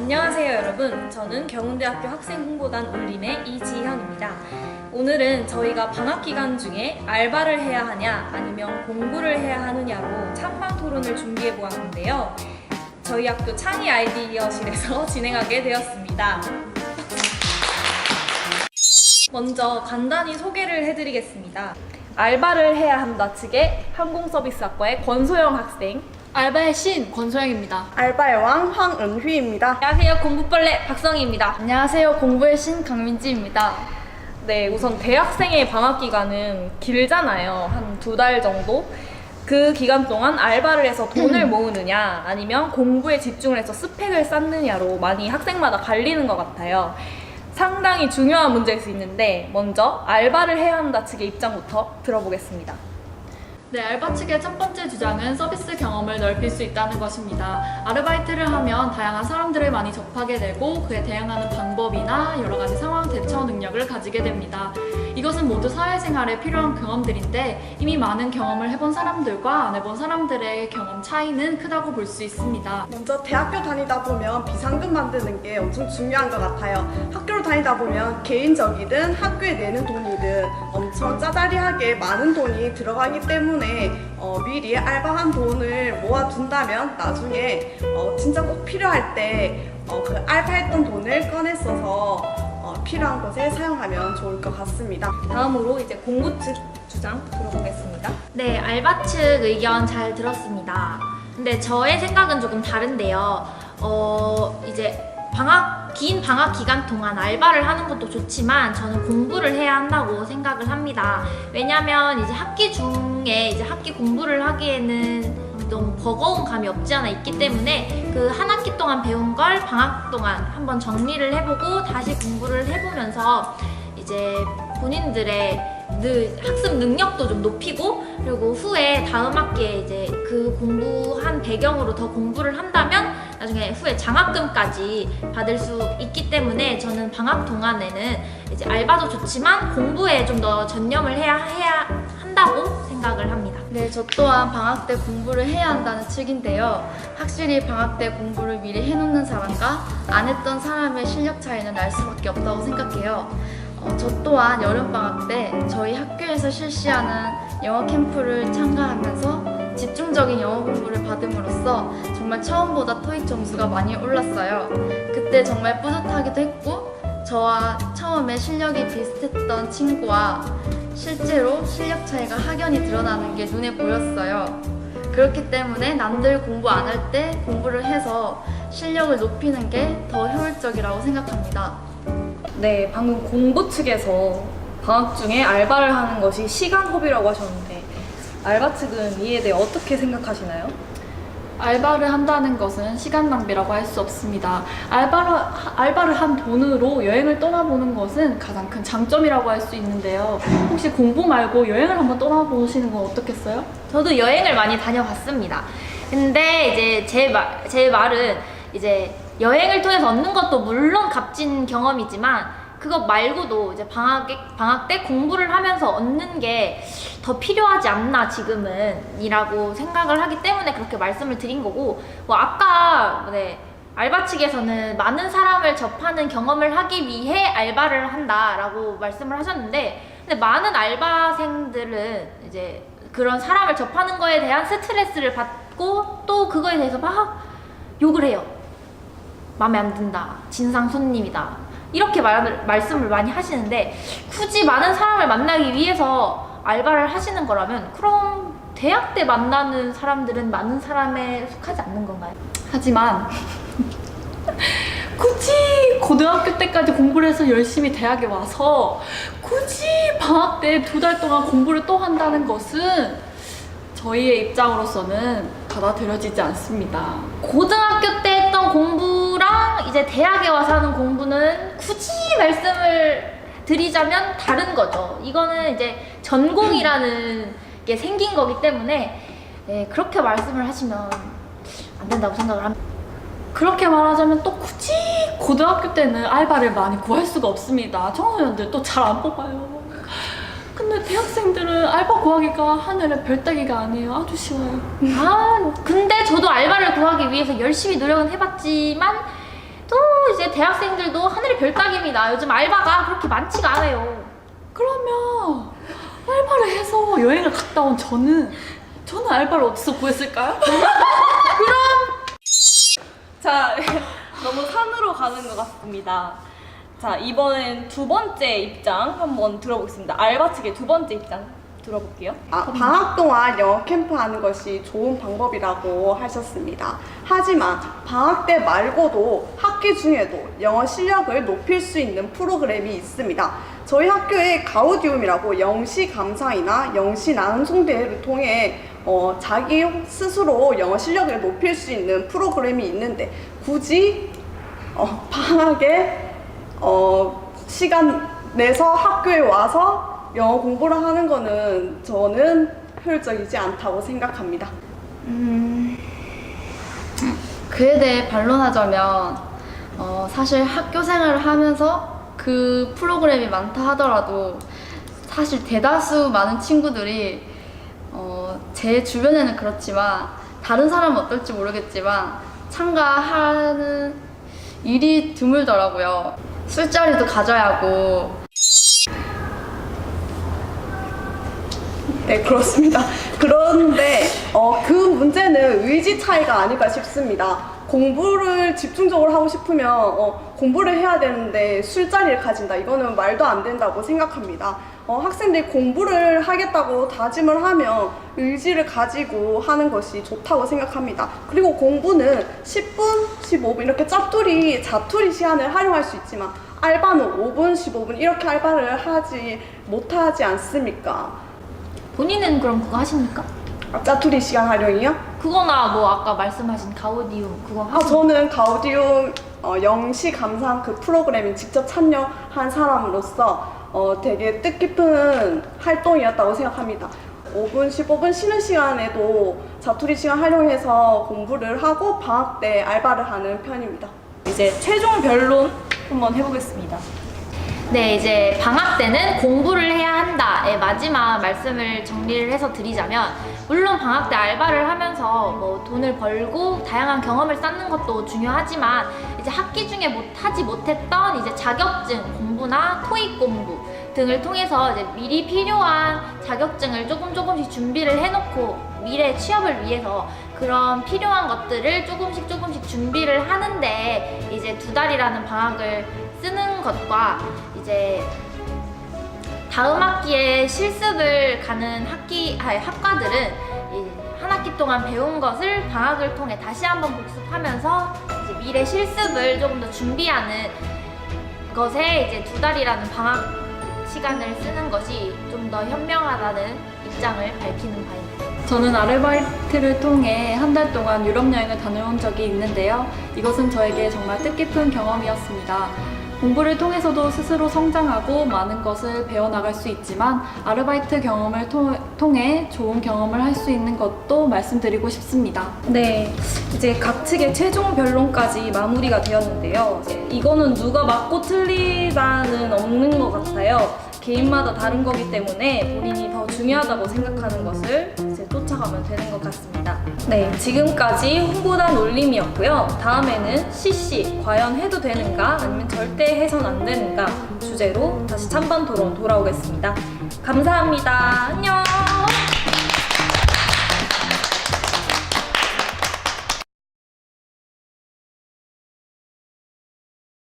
안녕하세요 여러분, 저는 경운대학교 학생홍보단 울림의 이지현입니다. 오늘은 저희가 방학기간 중에 알바를 해야 하냐 아니면 공부를 해야 하느냐로 찬반 토론을 준비해 보았는데요. 저희 학교 창의 아이디어실에서 진행하게 되었습니다. 먼저 간단히 소개를 해드리겠습니다. 알바를 해야 한다 측의 항공서비스학과의 권소영 학생, 알바의 신 권소영입니다. 알바의 왕 황은휘입니다. 안녕하세요 공부벌레 박성희입니다. 안녕하세요. 공부의 신 강민지입니다. 네, 우선 대학생의 방학기간은 길잖아요. 한 2달 정도? 그 기간 동안 알바를 해서 돈을 모으느냐 아니면 공부에 집중을 해서 스펙을 쌓느냐로 많이 학생마다 갈리는 것 같아요. 상당히 중요한 문제일 수 있는데 먼저 알바를 해야 한다 측의 입장부터 들어보겠습니다. 네, 알바 측의 첫 번째 주장은 서비스 경험을 넓힐 수 있다는 것입니다. 아르바이트를 하면 다양한 사람들을 많이 접하게 되고 그에 대응하는 방법이나 여러 가지 상황 대처 능력을 가지게 됩니다. 이것은 모두 사회생활에 필요한 경험들인데 이미 많은 경험을 해본 사람들과 안 해본 사람들의 경험 차이는 크다고 볼 수 있습니다. 먼저 대학교 다니다 보면 비상금 만드는 게 엄청 중요한 것 같아요. 학교를 다니다 보면 개인적이든 학교에 내는 돈이든 엄청 짜잘이하게 많은 돈이 들어가기 때문에 미리 알바한 돈을 모아둔다면 나중에 진짜 꼭 필요할 때 그 알바했던 돈을 꺼내 써서 필요한 곳에 사용하면 좋을 것 같습니다. 다음으로 이제 공부 측 주장 들어보겠습니다. 네, 알바 측 의견 잘 들었습니다. 근데 저의 생각은 조금 다른데요. 이제 긴 방학 기간 동안 알바를 하는 것도 좋지만 저는 공부를 해야 한다고 생각을 합니다. 왜냐면 이제 학기 중에 이제 학기 공부를 하기에는 좀 버거운 감이 없지 않아 있기 때문에 그 한 학기 동안 배운 걸 방학 동안 한번 정리를 해보고 다시 공부를 해보면서 이제 본인들의 학습 능력도 좀 높이고 그리고 후에 다음 학기에 이제 그 공부한 배경으로 더 공부를 한다면 나중에 후에 장학금까지 받을 수 있기 때문에 저는 방학 동안에는 이제 알바도 좋지만 공부에 좀 더 전념을 해야 한다고 생각을 합니다. 네, 저 또한 방학 때 공부를 해야 한다는 측인데요. 확실히 방학 때 공부를 미리 해놓는 사람과 안 했던 사람의 실력 차이는 날 수밖에 없다고 생각해요. 저 또한 여름방학 때 저희 학교에서 실시하는 영어 캠프를 참가하면서 집중적인 영어 공부를 받음으로써 정말 처음보다 토익 점수가 많이 올랐어요. 그때 정말 뿌듯하기도 했고 저와 처음에 실력이 비슷했던 친구와 실제로 실력 차이가 확연히 드러나는 게 눈에 보였어요. 그렇기 때문에 남들 공부 안 할 때 공부를 해서 실력을 높이는 게 더 효율적이라고 생각합니다. 네, 방금 공부 측에서 방학 중에 알바를 하는 것이 시간 허비라고 하셨는데 알바 측은 이에 대해 어떻게 생각하시나요? 알바를 한다는 것은 시간 낭비라고 할 수 없습니다. 알바를 한 돈으로 여행을 떠나보는 것은 가장 큰 장점이라고 할 수 있는데요. 혹시 공부 말고 여행을 한번 떠나보시는 건 어떻겠어요? 저도 여행을 많이 다녀봤습니다. 근데 이제 제 말은 이제 여행을 통해서 얻는 것도 물론 값진 경험이지만 그것 말고도 이제 방학 때 공부를 하면서 얻는 게 더 필요하지 않나 지금은 이라고 생각을 하기 때문에 그렇게 말씀을 드린 거고 뭐 아까 알바 측에서는 많은 사람을 접하는 경험을 하기 위해 알바를 한다라고 말씀을 하셨는데 근데 많은 알바생들은 이제 그런 사람을 접하는 거에 대한 스트레스를 받고 또 그거에 대해서 막 욕을 해요. 마음에 안 든다. 진상 손님이다. 이렇게 말씀을 많이 하시는데 굳이 많은 사람을 만나기 위해서 알바를 하시는 거라면 그럼 대학 때 만나는 사람들은 많은 사람에 속하지 않는 건가요? 하지만 굳이 고등학교 때까지 공부를 해서 열심히 대학에 와서 굳이 방학 때 2달 동안 공부를 또 한다는 것은 저희의 입장으로서는 받아들여지지 않습니다. 고등학교 때 했던 공부랑 이제 대학에 와서 하는 공부는 굳이 말씀을 드리자면 다른 거죠. 이거는 이제 전공이라는 게 생긴 거기 때문에 그렇게 말씀을 하시면 안 된다고 생각을 합니다. 그렇게 말하자면 또 굳이 고등학교 때는 알바를 많이 구할 수가 없습니다. 청소년들 또 잘 안 뽑아요. 근데 대학생들은 알바 구하기가 하늘의 별따기가 아니에요. 아주 쉬워요. 근데 저도 알바를 구하기 위해서 열심히 노력은 해봤지만 또 이제 대학생들도 하늘의 별 따기입니다. 요즘 알바가 그렇게 많지가 않아요. 그러면 알바를 해서 여행을 갔다 온 저는 알바를 어디서 구했을까요? 자, 너무 산으로 가는 것 같습니다. 자, 이번엔 두 번째 입장 한번 들어보겠습니다. 알바 측의 두 번째 입장 들어볼게요. 방학 동안 영어 캠프 하는 것이 좋은 방법이라고 하셨습니다. 하지만 방학 때 말고도 학기 중에도 영어 실력을 높일 수 있는 프로그램이 있습니다. 저희 학교에 가우디움이라고 영시 감상이나 영시 낭송 대회를 통해 자기 스스로 영어 실력을 높일 수 있는 프로그램이 있는데 굳이 방학에 시간 내서 학교에 와서 영어 공부를 하는 거는 저는 효율적이지 않다고 생각합니다. 그에 대해 반론하자면 사실 학교 생활을 하면서 그 프로그램이 많다 하더라도 사실 대다수 많은 친구들이 제 주변에는 그렇지만 다른 사람은 어떨지 모르겠지만 참가하는 일이 드물더라고요. 술자리도 가져야 하고. 네, 그렇습니다. 그런데 그 문제는 의지 차이가 아닐까 싶습니다. 공부를 집중적으로 하고 싶으면 공부를 해야 되는데 술자리를 가진다. 이거는 말도 안 된다고 생각합니다. 학생들이 공부를 하겠다고 다짐을 하면 의지를 가지고 하는 것이 좋다고 생각합니다. 그리고 공부는 10분, 15분 이렇게 자투리 시간을 활용할 수 있지만 알바는 5분, 15분 이렇게 알바를 못하지 않습니까? 본인은 그럼 그거 하십니까? 짜투리 시간 활용이요? 그거나 뭐 아까 말씀하신 가우디움 그거 저는 가우디움 영시 감상 그 프로그램에 직접 참여한 사람으로서 되게 뜻깊은 활동이었다고 생각합니다. 5분, 15분 쉬는 시간에도 자투리 시간 활용해서 공부를 하고 방학 때 알바를 하는 편입니다. 이제 최종 변론 한번 해보겠습니다. 네, 이제 방학 때는 공부를 해야 한다의 마지막 말씀을 정리를 해서 드리자면, 물론 방학 때 알바를 하면서 뭐 돈을 벌고 다양한 경험을 쌓는 것도 중요하지만 이제 학기 중에 하지 못했던 이제 자격증 공부나 토익 공부 등을 통해서 이제 미리 필요한 자격증을 조금씩 준비를 해놓고 미래 취업을 위해서 그런 필요한 것들을 조금씩 준비를 하는데 이제 2달이라는 방학을 쓰는 것과 이제 다음 학기에 실습을 가는 학과들은 한 학기 동안 배운 것을 방학을 통해 다시 한번 복습하면서 이제 미래 실습을 조금 더 준비하는 것에 이제 2달이라는 방학 시간을 쓰는 것이 좀 더 현명하다는 입장을 밝히는 바입니다. 저는 아르바이트를 통해 한 달 동안 유럽 여행을 다녀온 적이 있는데요. 이것은 저에게 정말 뜻깊은 경험이었습니다. 공부를 통해서도 스스로 성장하고 많은 것을 배워나갈 수 있지만 아르바이트 경험을 통해 좋은 경험을 할 수 있는 것도 말씀드리고 싶습니다. 네, 이제 각 측의 최종 변론까지 마무리가 되었는데요. 이거는 누가 맞고 틀리다는 없는 것 같아요. 개인마다 다른 거기 때문에 본인이 더 중요하다고 생각하는 것을 이제 쫓아가면 되는 것 같습니다. 네, 지금까지 홍보단 올림이었고요. 다음에는 CC 과연 해도 되는가 아니면 절대 해선 안 되는가 주제로 다시 찬반 토론 돌아오겠습니다. 감사합니다. 안녕.